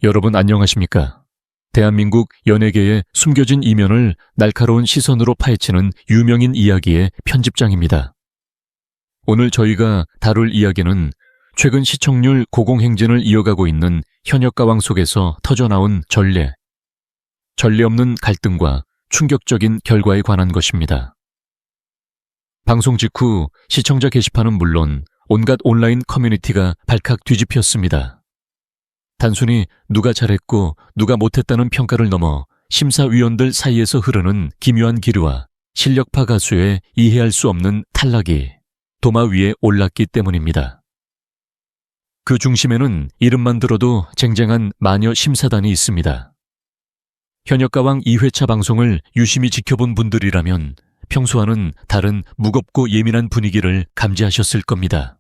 여러분 안녕하십니까? 대한민국 연예계의 숨겨진 이면을 날카로운 시선으로 파헤치는 유명인 이야기의 편집장입니다. 오늘 저희가 다룰 이야기는 최근 시청률 고공행진을 이어가고 있는 현역가왕 속에서 터져나온 전례 없는 갈등과 충격적인 결과에 관한 것입니다. 방송 직후 시청자 게시판은 물론 온갖 온라인 커뮤니티가 발칵 뒤집혔습니다. 단순히 누가 잘했고 누가 못했다는 평가를 넘어 심사위원들 사이에서 흐르는 기묘한 기류와 실력파 가수의 이해할 수 없는 탈락이 도마 위에 올랐기 때문입니다. 그 중심에는 이름만 들어도 쟁쟁한 마녀 심사단이 있습니다. 현역가왕 2회차 방송을 유심히 지켜본 분들이라면 평소와는 다른 무겁고 예민한 분위기를 감지하셨을 겁니다.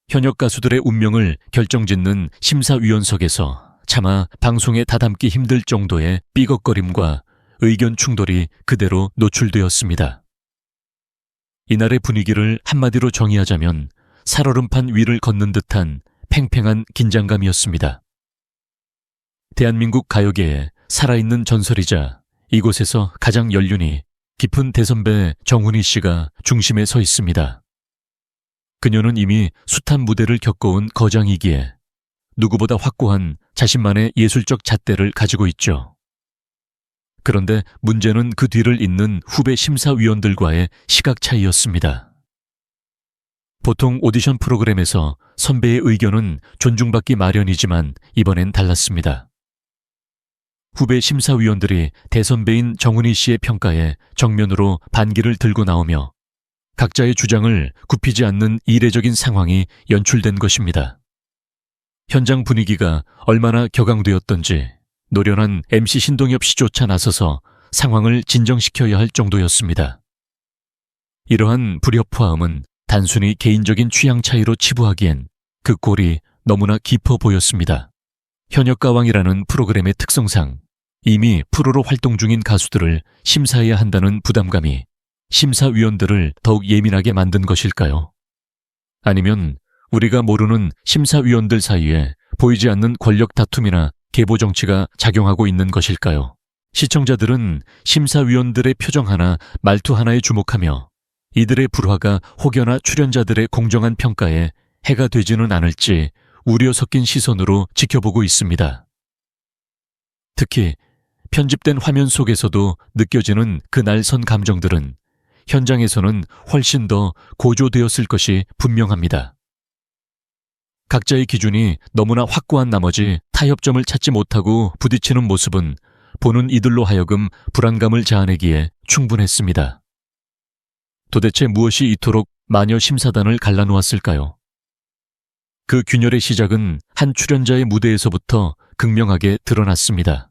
현역 가수들의 운명을 결정짓는 심사위원석에서 차마 방송에 다담기 힘들 정도의 삐걱거림과 의견 충돌이 그대로 노출되었습니다. 이날의 분위기를 한마디로 정의하자면 살얼음판 위를 걷는 듯한 팽팽한 긴장감이었습니다. 대한민국 가요계의 살아있는 전설이자 이곳에서 가장 연륜이 깊은 대선배 정훈이 씨가 중심에 서 있습니다. 그녀는 이미 숱한 무대를 겪어온 거장이기에 누구보다 확고한 자신만의 예술적 잣대를 가지고 있죠. 그런데 문제는 그 뒤를 잇는 후배 심사위원들과의 시각 차이였습니다. 보통 오디션 프로그램에서 선배의 의견은 존중받기 마련이지만 이번엔 달랐습니다. 후배 심사위원들이 대선배인 정훈이 씨의 평가에 정면으로 반기를 들고 나오며 각자의 주장을 굽히지 않는 이례적인 상황이 연출된 것입니다. 현장 분위기가 얼마나 격앙되었던지 노련한 MC 신동엽 씨조차 나서서 상황을 진정시켜야 할 정도였습니다. 이러한 불협화음은 단순히 개인적인 취향 차이로 치부하기엔 그 꼴이 너무나 깊어 보였습니다. 현역가왕이라는 프로그램의 특성상 이미 프로로 활동 중인 가수들을 심사해야 한다는 부담감이 심사위원들을 더욱 예민하게 만든 것일까요? 아니면 우리가 모르는 심사위원들 사이에 보이지 않는 권력 다툼이나 계보 정치가 작용하고 있는 것일까요? 시청자들은 심사위원들의 표정 하나, 말투 하나에 주목하며 이들의 불화가 혹여나 출연자들의 공정한 평가에 해가 되지는 않을지 우려 섞인 시선으로 지켜보고 있습니다. 특히 편집된 화면 속에서도 느껴지는 그 날선 감정들은 현장에서는 훨씬 더 고조되었을 것이 분명합니다. 각자의 기준이 너무나 확고한 나머지 타협점을 찾지 못하고 부딪히는 모습은 보는 이들로 하여금 불안감을 자아내기에 충분했습니다. 도대체 무엇이 이토록 마녀 심사단을 갈라놓았을까요? 그 균열의 시작은 한 출연자의 무대에서부터 극명하게 드러났습니다.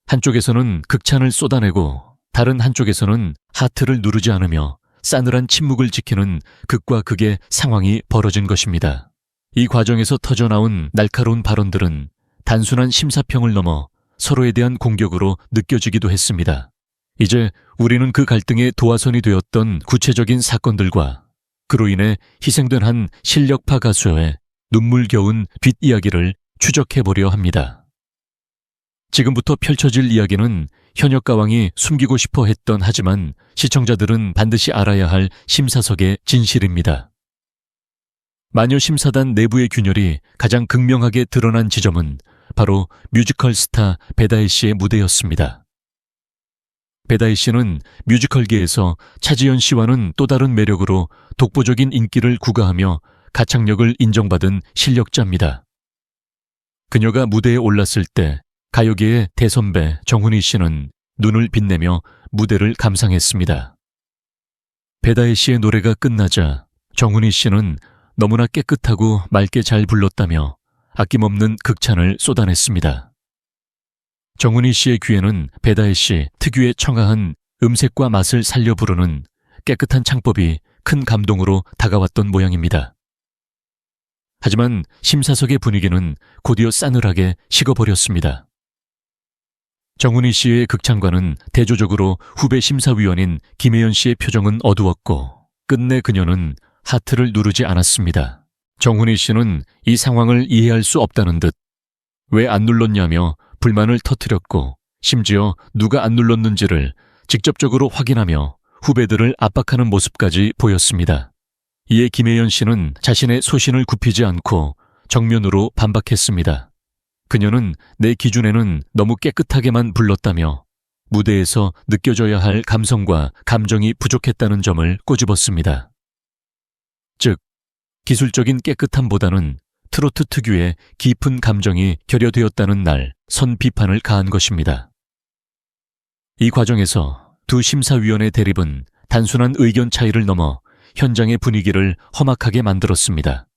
한쪽에서는 극찬을 쏟아내고 다른 한쪽에서는 하트를 누르지 않으며 싸늘한 침묵을 지키는 극과 극의 상황이 벌어진 것입니다. 이 과정에서 터져나온 날카로운 발언들은 단순한 심사평을 넘어 서로에 대한 공격으로 느껴지기도 했습니다. 이제 우리는 그 갈등의 도화선이 되었던 구체적인 사건들과 그로 인해 희생된 한 실력파 가수의 눈물겨운 뒷이야기를 추적해보려 합니다. 지금부터 펼쳐질 이야기는 현역가왕이 숨기고 싶어 했던 하지만 시청자들은 반드시 알아야 할 심사석의 진실입니다. 마녀 심사단 내부의 균열이 가장 극명하게 드러난 지점은 바로 뮤지컬 스타 배다혜 씨의 무대였습니다. 배다혜 씨는 뮤지컬계에서 차지연 씨와는 또 다른 매력으로 독보적인 인기를 구가하며 가창력을 인정받은 실력자입니다. 그녀가 무대에 올랐을 때 가요계의 대선배 정훈이 씨는 눈을 빛내며 무대를 감상했습니다. 배다혜 씨의 노래가 끝나자 정훈이 씨는 너무나 깨끗하고 맑게 잘 불렀다며 아낌없는 극찬을 쏟아냈습니다. 정훈이 씨의 귀에는 배다혜 씨 특유의 청아한 음색과 맛을 살려 부르는 깨끗한 창법이 큰 감동으로 다가왔던 모양입니다. 하지만 심사석의 분위기는 곧이어 싸늘하게 식어버렸습니다. 정훈이 씨의 극찬과는 대조적으로 후배 심사위원인 김혜연 씨의 표정은 어두웠고 끝내 그녀는 하트를 누르지 않았습니다. 정훈이 씨는 이 상황을 이해할 수 없다는 듯 왜 안 눌렀냐며 불만을 터뜨렸고 심지어 누가 안 눌렀는지를 직접적으로 확인하며 후배들을 압박하는 모습까지 보였습니다. 이에 김혜연 씨는 자신의 소신을 굽히지 않고 정면으로 반박했습니다. 그녀는 내 기준에는 너무 깨끗하게만 불렀다며 무대에서 느껴져야 할 감성과 감정이 부족했다는 점을 꼬집었습니다. 즉, 기술적인 깨끗함보다는 트로트 특유의 깊은 감정이 결여되었다는 날 선 비판을 가한 것입니다. 이 과정에서 두 심사위원의 대립은 단순한 의견 차이를 넘어 현장의 분위기를 험악하게 만들었습니다.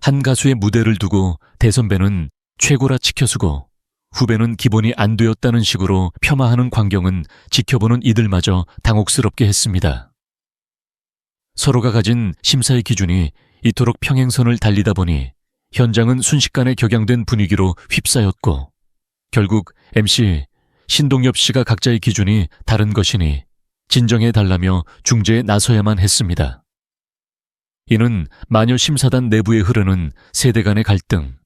한 가수의 무대를 두고 대선배는 최고라 치켜쓰고 후배는 기본이 안 되었다는 식으로 폄하하는 광경은 지켜보는 이들마저 당혹스럽게 했습니다. 서로가 가진 심사의 기준이 이토록 평행선을 달리다 보니 현장은 순식간에 격양된 분위기로 휩싸였고 결국 MC 신동엽 씨가 각자의 기준이 다른 것이니 진정해달라며 중재에 나서야만 했습니다. 이는 마녀 심사단 내부에 흐르는 세대 간의 갈등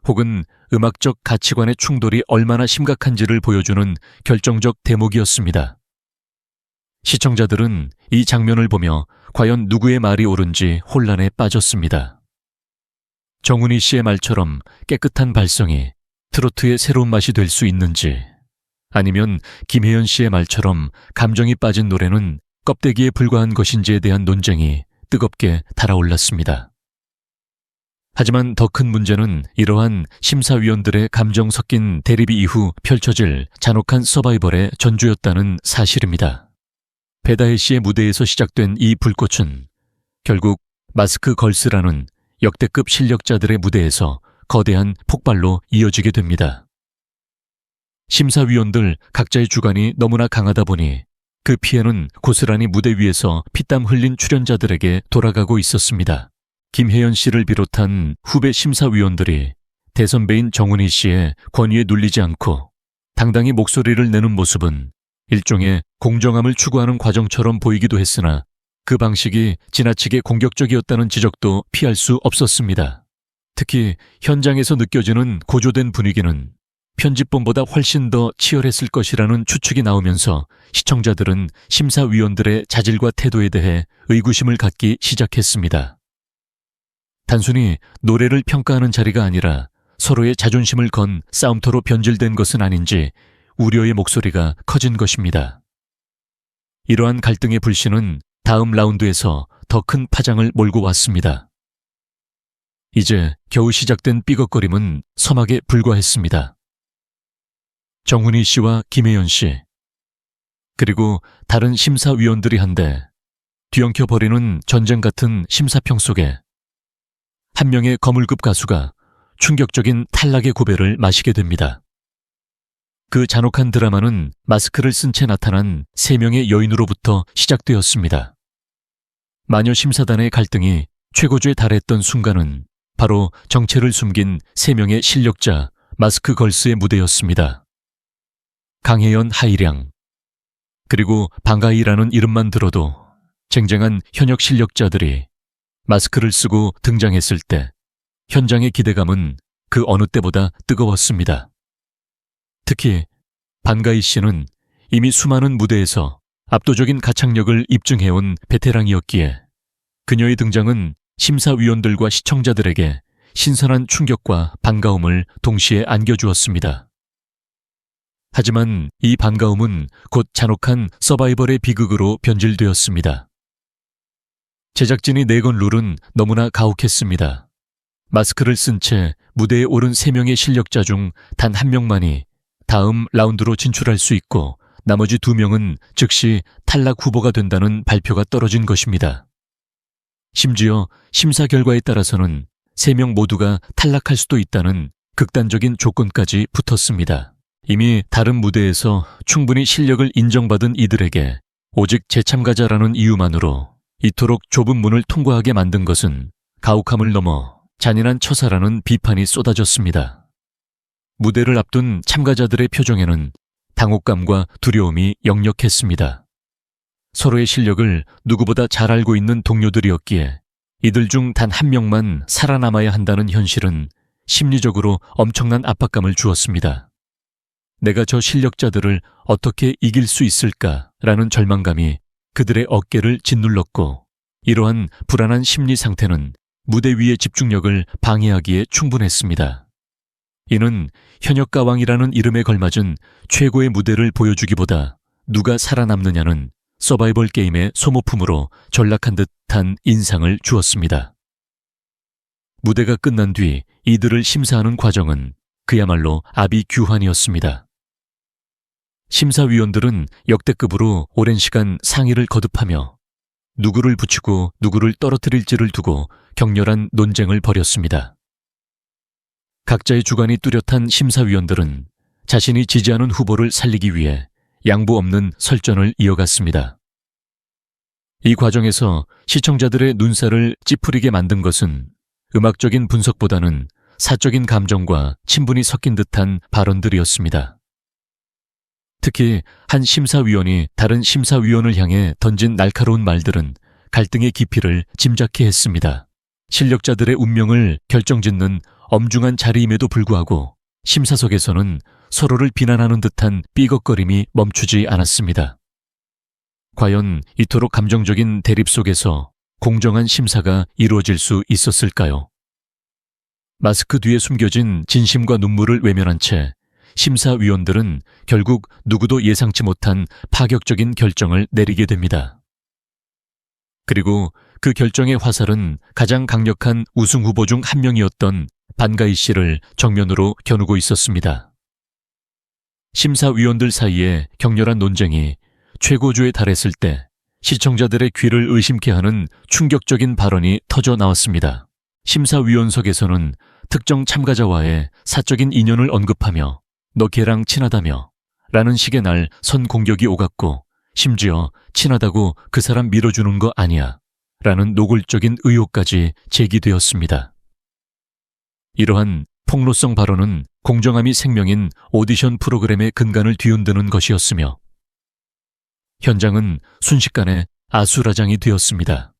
혹은 음악적 가치관의 충돌이 얼마나 심각한지를 보여주는 결정적 대목이었습니다. 시청자들은 이 장면을 보며 과연 누구의 말이 옳은지 혼란에 빠졌습니다. 정훈이 씨의 말처럼 깨끗한 발성이 트로트의 새로운 맛이 될 수 있는지 아니면 김혜연 씨의 말처럼 감정이 빠진 노래는 껍데기에 불과한 것인지에 대한 논쟁이 뜨겁게 달아올랐습니다. 하지만 더 큰 문제는 이러한 심사위원들의 감정 섞인 대립이 이후 펼쳐질 잔혹한 서바이벌의 전주였다는 사실입니다. 배다혜 씨의 무대에서 시작된 이 불꽃은 결국 마스크 걸스라는 역대급 실력자들의 무대에서 거대한 폭발로 이어지게 됩니다. 심사위원들 각자의 주관이 너무나 강하다 보니 그 피해는 고스란히 무대 위에서 피땀 흘린 출연자들에게 돌아가고 있었습니다. 김혜연 씨를 비롯한 후배 심사위원들이 대선배인 정훈이 씨의 권위에 눌리지 않고 당당히 목소리를 내는 모습은 일종의 공정함을 추구하는 과정처럼 보이기도 했으나 그 방식이 지나치게 공격적이었다는 지적도 피할 수 없었습니다. 특히 현장에서 느껴지는 고조된 분위기는 편집본보다 훨씬 더 치열했을 것이라는 추측이 나오면서 시청자들은 심사위원들의 자질과 태도에 대해 의구심을 갖기 시작했습니다. 단순히 노래를 평가하는 자리가 아니라 서로의 자존심을 건 싸움터로 변질된 것은 아닌지 우려의 목소리가 커진 것입니다. 이러한 갈등의 불씨는 다음 라운드에서 더 큰 파장을 몰고 왔습니다. 이제 겨우 시작된 삐걱거림은 서막에 불과했습니다. 정훈이 씨와 김혜연 씨, 그리고 다른 심사위원들이 한데 뒤엉켜버리는 전쟁 같은 심사평 속에 한 명의 거물급 가수가 충격적인 탈락의 고배를 마시게 됩니다. 그 잔혹한 드라마는 마스크를 쓴 채 나타난 3명의 여인으로부터 시작되었습니다. 마녀 심사단의 갈등이 최고조에 달했던 순간은 바로 정체를 숨긴 3명의 실력자 마스크 걸스의 무대였습니다. 강혜연, 하이량, 그리고 방가이라는 이름만 들어도 쟁쟁한 현역 실력자들이 마스크를 쓰고 등장했을 때 현장의 기대감은 그 어느 때보다 뜨거웠습니다. 특히 방가이 씨는 이미 수많은 무대에서 압도적인 가창력을 입증해온 베테랑이었기에 그녀의 등장은 심사위원들과 시청자들에게 신선한 충격과 반가움을 동시에 안겨주었습니다. 하지만 이 반가움은 곧 잔혹한 서바이벌의 비극으로 변질되었습니다. 제작진이 내건 룰은 너무나 가혹했습니다. 마스크를 쓴 채 무대에 오른 3명의 실력자 중 단 1명만이 다음 라운드로 진출할 수 있고 나머지 2명은 즉시 탈락 후보가 된다는 발표가 떨어진 것입니다. 심지어 심사 결과에 따라서는 3명 모두가 탈락할 수도 있다는 극단적인 조건까지 붙었습니다. 이미 다른 무대에서 충분히 실력을 인정받은 이들에게 오직 재참가자라는 이유만으로 이토록 좁은 문을 통과하게 만든 것은 가혹함을 넘어 잔인한 처사라는 비판이 쏟아졌습니다. 무대를 앞둔 참가자들의 표정에는 당혹감과 두려움이 역력했습니다. 서로의 실력을 누구보다 잘 알고 있는 동료들이었기에 이들 중 단 1명만 살아남아야 한다는 현실은 심리적으로 엄청난 압박감을 주었습니다. 내가 저 실력자들을 어떻게 이길 수 있을까라는 절망감이 그들의 어깨를 짓눌렀고, 이러한 불안한 심리 상태는 무대 위의 집중력을 방해하기에 충분했습니다. 이는 현역가왕이라는 이름에 걸맞은 최고의 무대를 보여주기보다 누가 살아남느냐는 서바이벌 게임의 소모품으로 전락한 듯한 인상을 주었습니다. 무대가 끝난 뒤 이들을 심사하는 과정은 그야말로 아비규환이었습니다. 심사위원들은 역대급으로 오랜 시간 상의를 거듭하며 누구를 붙이고 누구를 떨어뜨릴지를 두고 격렬한 논쟁을 벌였습니다. 각자의 주관이 뚜렷한 심사위원들은 자신이 지지하는 후보를 살리기 위해 양보 없는 설전을 이어갔습니다. 이 과정에서 시청자들의 눈살을 찌푸리게 만든 것은 음악적인 분석보다는 사적인 감정과 친분이 섞인 듯한 발언들이었습니다. 특히 한 심사위원이 다른 심사위원을 향해 던진 날카로운 말들은 갈등의 깊이를 짐작케 했습니다. 실력자들의 운명을 결정짓는 엄중한 자리임에도 불구하고 심사석에서는 서로를 비난하는 듯한 삐걱거림이 멈추지 않았습니다. 과연 이토록 감정적인 대립 속에서 공정한 심사가 이루어질 수 있었을까요? 마스크 뒤에 숨겨진 진심과 눈물을 외면한 채 심사위원들은 결국 누구도 예상치 못한 파격적인 결정을 내리게 됩니다. 그리고 그 결정의 화살은 가장 강력한 우승 후보 중 한 명이었던 반가이 씨를 정면으로 겨누고 있었습니다. 심사위원들 사이에 격렬한 논쟁이 최고조에 달했을 때 시청자들의 귀를 의심케 하는 충격적인 발언이 터져 나왔습니다. 심사위원석에서는 특정 참가자와의 사적인 인연을 언급하며 너 걔랑 친하다며 라는 식의 날 선 공격이 오갔고, 심지어 친하다고 그 사람 밀어주는 거 아니야 라는 노골적인 의혹까지 제기되었습니다. 이러한 폭로성 발언은 공정함이 생명인 오디션 프로그램의 근간을 뒤흔드는 것이었으며 현장은 순식간에 아수라장이 되었습니다.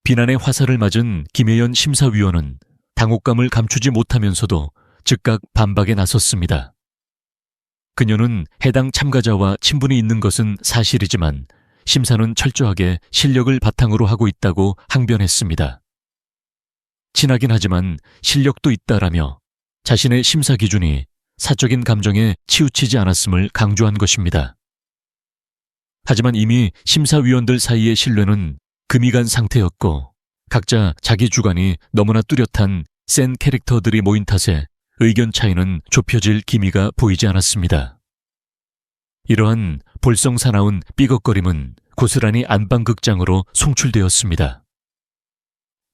비난의 화살을 맞은 김혜연 심사위원은 당혹감을 감추지 못하면서도 즉각 반박에 나섰습니다. 그녀는 해당 참가자와 친분이 있는 것은 사실이지만 심사는 철저하게 실력을 바탕으로 하고 있다고 항변했습니다. 친하긴 하지만 실력도 있다라며 자신의 심사 기준이 사적인 감정에 치우치지 않았음을 강조한 것입니다. 하지만 이미 심사위원들 사이의 신뢰는 금이 간 상태였고 각자 자기 주관이 너무나 뚜렷한 센 캐릭터들이 모인 탓에 의견 차이는 좁혀질 기미가 보이지 않았습니다. 이러한 볼썽사나운 삐걱거림은 고스란히 안방극장으로 송출되었습니다.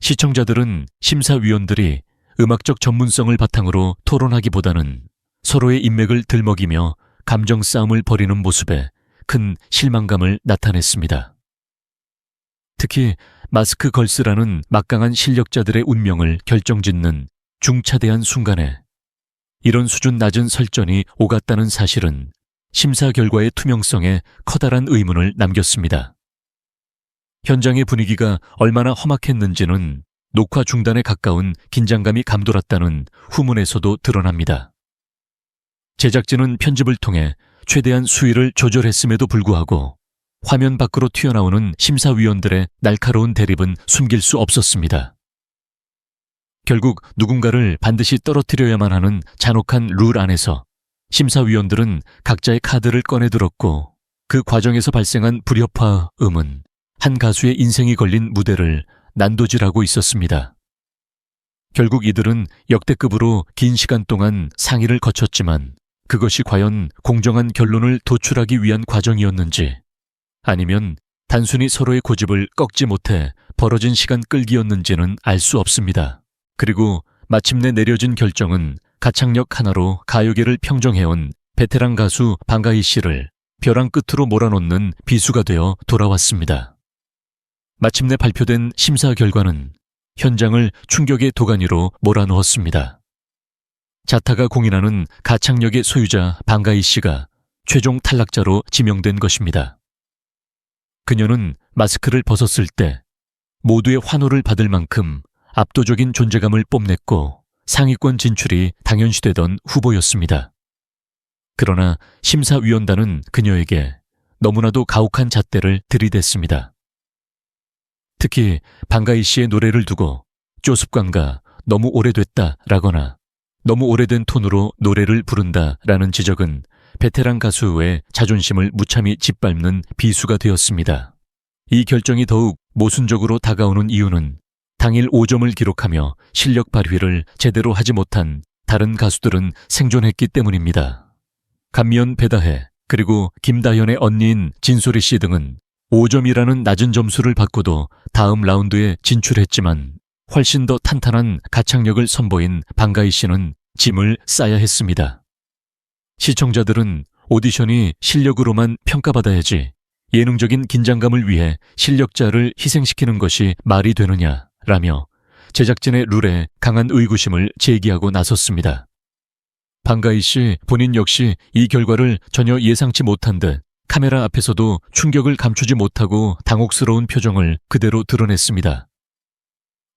시청자들은 심사위원들이 음악적 전문성을 바탕으로 토론하기보다는 서로의 인맥을 들먹이며 감정 싸움을 벌이는 모습에 큰 실망감을 나타냈습니다. 특히 마스크 걸스라는 막강한 실력자들의 운명을 결정짓는 중차대한 순간에 이런 수준 낮은 설전이 오갔다는 사실은 심사 결과의 투명성에 커다란 의문을 남겼습니다. 현장의 분위기가 얼마나 험악했는지는 녹화 중단에 가까운 긴장감이 감돌았다는 후문에서도 드러납니다. 제작진은 편집을 통해 최대한 수위를 조절했음에도 불구하고 화면 밖으로 튀어나오는 심사위원들의 날카로운 대립은 숨길 수 없었습니다. 결국 누군가를 반드시 떨어뜨려야만 하는 잔혹한 룰 안에서 심사위원들은 각자의 카드를 꺼내들었고 그 과정에서 발생한 불협화음은 한 가수의 인생이 걸린 무대를 난도질하고 있었습니다. 결국 이들은 역대급으로 긴 시간 동안 상의를 거쳤지만 그것이 과연 공정한 결론을 도출하기 위한 과정이었는지 아니면 단순히 서로의 고집을 꺾지 못해 벌어진 시간 끌기였는지는 알 수 없습니다. 그리고 마침내 내려진 결정은 가창력 하나로 가요계를 평정해온 베테랑 가수 방가희 씨를 벼랑 끝으로 몰아넣는 비수가 되어 돌아왔습니다. 마침내 발표된 심사 결과는 현장을 충격의 도가니로 몰아넣었습니다. 자타가 공인하는 가창력의 소유자 방가희 씨가 최종 탈락자로 지명된 것입니다. 그녀는 마스크를 벗었을 때 모두의 환호를 받을 만큼 압도적인 존재감을 뽐냈고 상위권 진출이 당연시되던 후보였습니다. 그러나 심사위원단은 그녀에게 너무나도 가혹한 잣대를 들이댔습니다. 특히 방가희 씨의 노래를 두고 쪼습관과 너무 오래됐다라거나 너무 오래된 톤으로 노래를 부른다라는 지적은 베테랑 가수의 자존심을 무참히 짓밟는 비수가 되었습니다. 이 결정이 더욱 모순적으로 다가오는 이유는 당일 5점을 기록하며 실력 발휘를 제대로 하지 못한 다른 가수들은 생존했기 때문입니다. 감미연 배다혜 그리고 김다현의 언니인 진소리 씨 등은 5점이라는 낮은 점수를 받고도 다음 라운드에 진출했지만 훨씬 더 탄탄한 가창력을 선보인 방가희 씨는 짐을 싸야 했습니다. 시청자들은 오디션이 실력으로만 평가받아야지 예능적인 긴장감을 위해 실력자를 희생시키는 것이 말이 되느냐라며 제작진의 룰에 강한 의구심을 제기하고 나섰습니다. 방가희 씨 본인 역시 이 결과를 전혀 예상치 못한 듯 카메라 앞에서도 충격을 감추지 못하고 당혹스러운 표정을 그대로 드러냈습니다.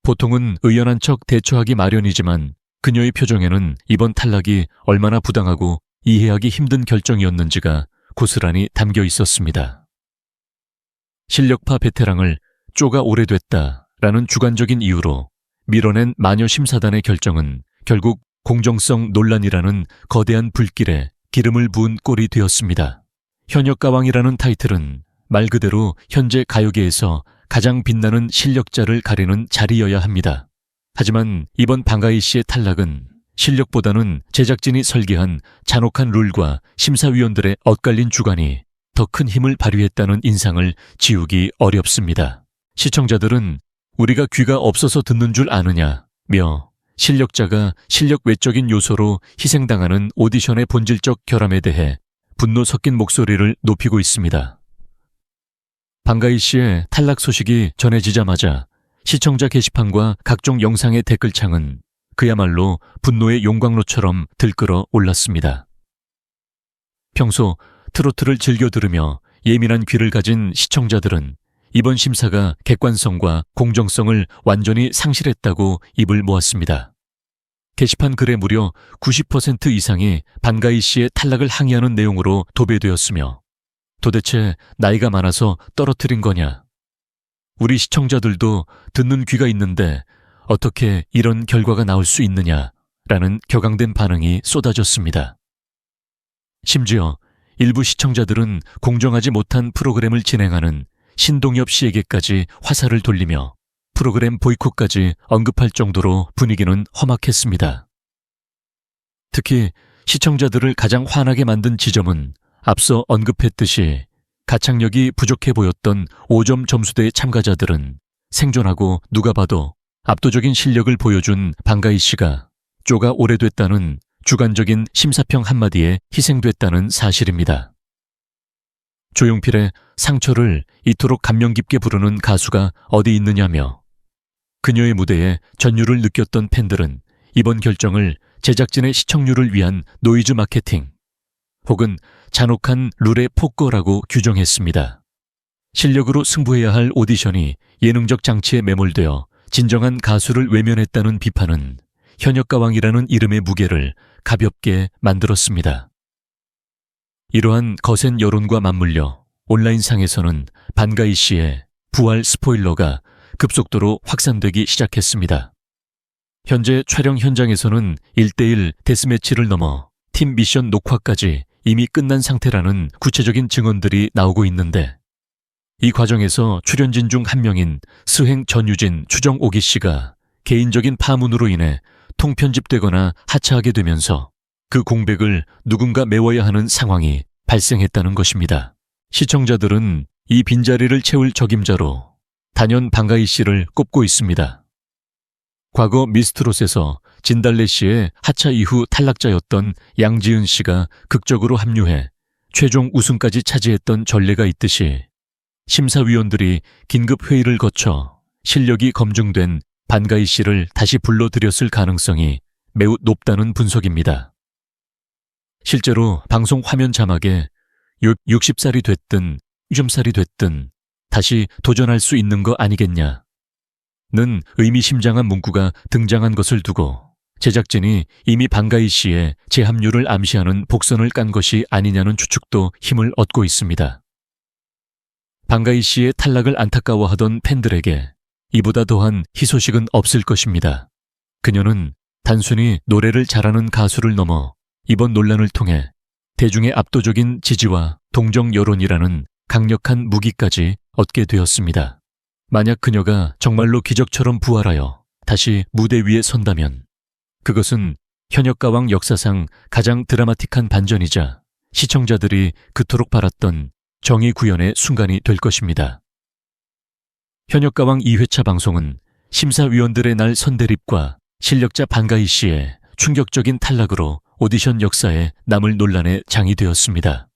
보통은 의연한 척 대처하기 마련이지만 그녀의 표정에는 이번 탈락이 얼마나 부당하고 이해하기 힘든 결정이었는지가 고스란히 담겨 있었습니다. 실력파 베테랑을 쪼가 오래됐다라는 주관적인 이유로 밀어낸 마녀 심사단의 결정은 결국 공정성 논란이라는 거대한 불길에 기름을 부은 꼴이 되었습니다. 현역가왕이라는 타이틀은 말 그대로 현재 가요계에서 가장 빛나는 실력자를 가리는 자리여야 합니다. 하지만 이번 방가희 씨의 탈락은 실력보다는 제작진이 설계한 잔혹한 룰과 심사위원들의 엇갈린 주관이 더 큰 힘을 발휘했다는 인상을 지우기 어렵습니다. 시청자들은 우리가 귀가 없어서 듣는 줄 아느냐며 실력자가 실력 외적인 요소로 희생당하는 오디션의 본질적 결함에 대해 분노 섞인 목소리를 높이고 있습니다. 방가희 씨의 탈락 소식이 전해지자마자 시청자 게시판과 각종 영상의 댓글창은 그야말로 분노의 용광로처럼 들끓어 올랐습니다. 평소 트로트를 즐겨 들으며 예민한 귀를 가진 시청자들은 이번 심사가 객관성과 공정성을 완전히 상실했다고 입을 모았습니다. 게시판 글에 무려 90% 이상이 방가희 씨의 탈락을 항의하는 내용으로 도배되었으며 도대체 나이가 많아서 떨어뜨린 거냐? 우리 시청자들도 듣는 귀가 있는데 어떻게 이런 결과가 나올 수 있느냐라는 격앙된 반응이 쏟아졌습니다. 심지어 일부 시청자들은 공정하지 못한 프로그램을 진행하는 신동엽 씨에게까지 화살을 돌리며 프로그램 보이콧까지 언급할 정도로 분위기는 험악했습니다. 특히 시청자들을 가장 화나게 만든 지점은 앞서 언급했듯이 가창력이 부족해 보였던 5점 점수대의 참가자들은 생존하고 누가 봐도 압도적인 실력을 보여준 방가희 씨가 쪼가 오래됐다는 주관적인 심사평 한마디에 희생됐다는 사실입니다. 조용필의 상처를 이토록 감명 깊게 부르는 가수가 어디 있느냐며 그녀의 무대에 전율을 느꼈던 팬들은 이번 결정을 제작진의 시청률을 위한 노이즈 마케팅 혹은 잔혹한 룰의 폭거라고 규정했습니다. 실력으로 승부해야 할 오디션이 예능적 장치에 매몰되어 진정한 가수를 외면했다는 비판은 현역가왕이라는 이름의 무게를 가볍게 만들었습니다. 이러한 거센 여론과 맞물려 온라인상에서는 방가희 씨의 부활 스포일러가 급속도로 확산되기 시작했습니다. 현재 촬영 현장에서는 1대1 데스매치를 넘어 팀 미션 녹화까지 이미 끝난 상태라는 구체적인 증언들이 나오고 있는데 이 과정에서 출연진 중 한 명인 스행 전유진 추정오기 씨가 개인적인 파문으로 인해 통편집되거나 하차하게 되면서 그 공백을 누군가 메워야 하는 상황이 발생했다는 것입니다. 시청자들은 이 빈자리를 채울 적임자로 단연 방가희 씨를 꼽고 있습니다. 과거 미스트롯에서 진달래 씨의 하차 이후 탈락자였던 양지은 씨가 극적으로 합류해 최종 우승까지 차지했던 전례가 있듯이 심사위원들이 긴급 회의를 거쳐 실력이 검증된 방가희 씨를 다시 불러들였을 가능성이 매우 높다는 분석입니다. 실제로 방송 화면 자막에 60살이 됐든 60살이 됐든 다시 도전할 수 있는 거 아니겠냐는 의미심장한 문구가 등장한 것을 두고 제작진이 이미 방가희 씨의 재합류를 암시하는 복선을 깐 것이 아니냐는 추측도 힘을 얻고 있습니다. 방가희 씨의 탈락을 안타까워하던 팬들에게 이보다 더한 희소식은 없을 것입니다. 그녀는 단순히 노래를 잘하는 가수를 넘어 이번 논란을 통해 대중의 압도적인 지지와 동정 여론이라는 강력한 무기까지 얻게 되었습니다. 만약 그녀가 정말로 기적처럼 부활하여 다시 무대 위에 선다면 그것은 현역가왕 역사상 가장 드라마틱한 반전이자 시청자들이 그토록 바랐던 정의 구현의 순간이 될 것입니다. 현역가왕 2회차 방송은 심사위원들의 날 선대립과 실력자 방가희 씨의 충격적인 탈락으로 오디션 역사에 남을 논란의 장이 되었습니다.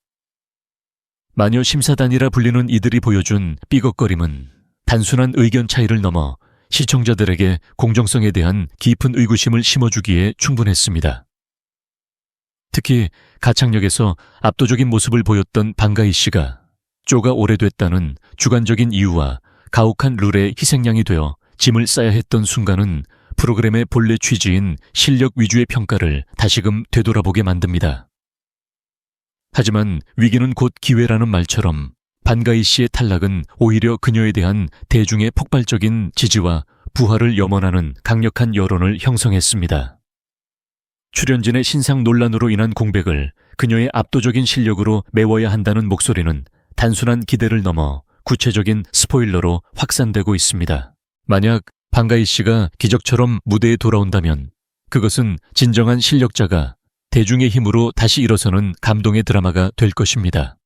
마녀 심사단이라 불리는 이들이 보여준 삐걱거림은 단순한 의견 차이를 넘어 시청자들에게 공정성에 대한 깊은 의구심을 심어주기에 충분했습니다. 특히 가창력에서 압도적인 모습을 보였던 방가희 씨가 쪼가 오래됐다는 주관적인 이유와 가혹한 룰의 희생양이 되어 짐을 싸야 했던 순간은 프로그램의 본래 취지인 실력 위주의 평가를 다시금 되돌아보게 만듭니다. 하지만 위기는 곧 기회라는 말처럼 방가희 씨의 탈락은 오히려 그녀에 대한 대중의 폭발적인 지지와 부활을 염원하는 강력한 여론을 형성했습니다. 출연진의 신상 논란으로 인한 공백을 그녀의 압도적인 실력으로 메워야 한다는 목소리는 단순한 기대를 넘어 구체적인 스포일러로 확산되고 있습니다. 만약 방가희 씨가 기적처럼 무대에 돌아온다면 그것은 진정한 실력자가 대중의 힘으로 다시 일어서는 감동의 드라마가 될 것입니다.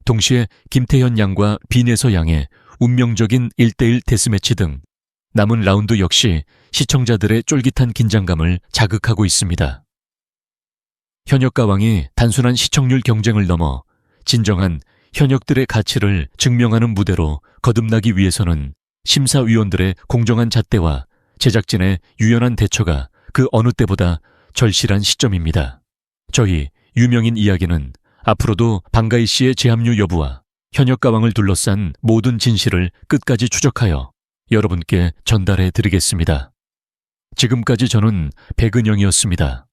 동시에 김태현 양과 빈에서 양의 운명적인 1대1 데스매치 등 남은 라운드 역시 시청자들의 쫄깃한 긴장감을 자극하고 있습니다. 현역가왕이 단순한 시청률 경쟁을 넘어 진정한 현역들의 가치를 증명하는 무대로 거듭나기 위해서는 심사위원들의 공정한 잣대와 제작진의 유연한 대처가 그 어느 때보다 절실한 시점입니다. 저희 유명인 이야기는 앞으로도 방가희 씨의 재합류 여부와 현역가왕을 둘러싼 모든 진실을 끝까지 추적하여 여러분께 전달해 드리겠습니다. 지금까지 저는 백은영이었습니다.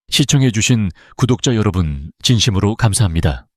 시청해 주신 구독자 여러분 진심으로 감사합니다.